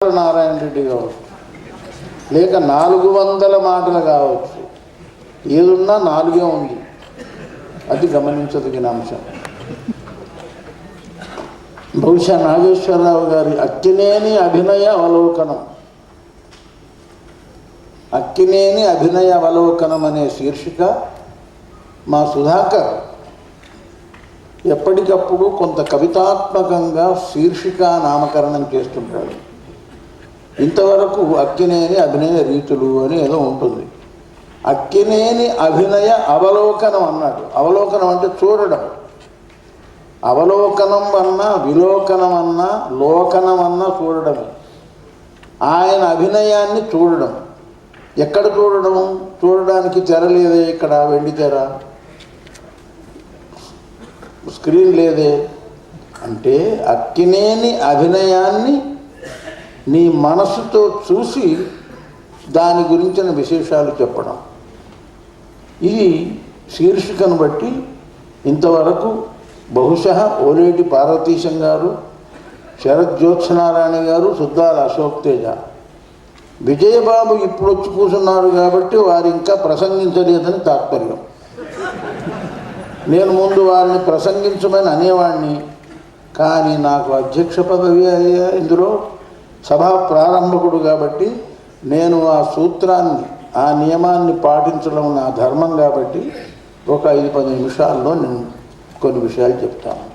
నారాయణ రెడ్డి కావచ్చు, లేక 400 మాటలు కావచ్చు, ఏదున్నా 4 ఉంది. అది గమనించదగిన అంశం. బహుశా నాగేశ్వరరావు గారి అక్కినేని అభినయ అవలోకనం, అక్కినేని అభినయ అవలోకనం అనే శీర్షిక మా సుధాకర్ ఎప్పటికప్పుడు కొంత కవితాత్మకంగా శీర్షిక నామకరణం చేస్తుంటాడు. ఇంతవరకు అక్కినేని అభినయ రీతులు అని ఏదో ఉంటుంది. అక్కినేని అభినయ అవలోకనం అన్నాడు. అవలోకనం అంటే చూడడం. అవలోకనం అన్నా, విలోకనం అన్నా, లోకనం అన్నా చూడడమే. ఆయన అభినయాన్ని చూడడం. ఎక్కడ చూడడం? చూడడానికి తెర లేదే, ఇక్కడ వెండి తెర, స్క్రీన్ లేదే. అంటే అక్కినేని అభినయాన్ని నీ మనసుతో చూసి దాని గురించిన విశేషాలు చెప్పడం. ఇది శీర్షికను బట్టి ఇంతవరకు బహుశా ఓలేటి పార్వతీశం గారు, శరత్ జ్యోత్స్నారాయణ గారు, సుద్దాల అశోక్ తేజ, విజయబాబు ఇప్పుడు వచ్చి కూర్చున్నారు కాబట్టి వారు ఇంకా ప్రసంగించలేదని తాత్పర్యం. నేను ముందు వారిని ప్రసంగించమని అనేవాడిని, కానీ నాకు అధ్యక్ష పదవి ఇందులో సభా ప్రారంభకుడు కాబట్టి నేను ఆ సూత్రాన్ని, ఆ నియమాన్ని పాటించడం నా ధర్మం కాబట్టి ఒక 5-10 నిమిషాల్లో నేను కొన్ని విషయాలు చెప్తాను.